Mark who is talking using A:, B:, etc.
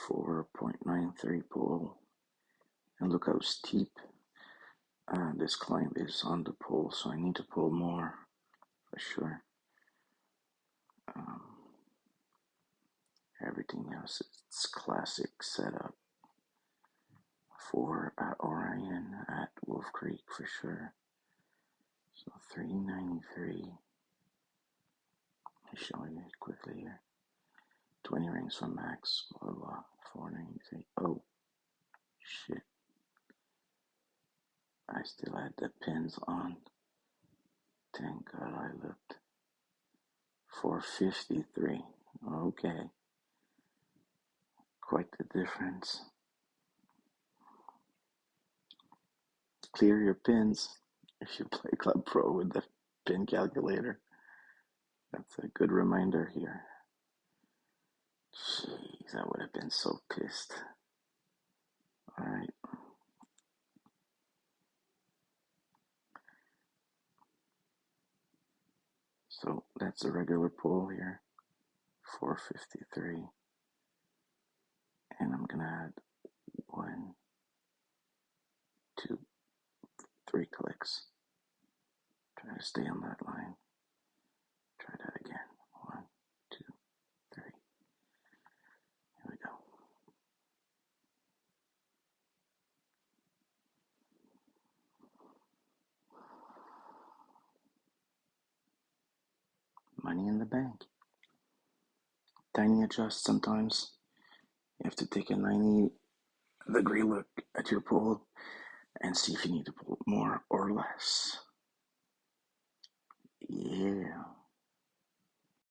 A: 4.93 pull. And look how steep this climb is on the pull, so I need to pull more for sure. Everything else is classic setup for Orion at Wolf Creek for sure. So 393. I'll show you it quickly here. 20 rings from max, blah blah blah. 493. Oh shit. I still had the pins on. Thank God I looked. 453. Okay. Quite the difference. Clear your pins if you play Club Pro with the pin calculator. That's a good reminder here. Jeez, I would have been so pissed. Alright. So that's a regular pull here. 453. And I'm gonna add 1, 2, 3 clicks. Try to stay on that line. Try that again. 1, 2, 3. Here we go. Money in the bank. Tiny adjust sometimes. You have to take a 90-degree look at your pull and see if you need to pull more or less. Yeah.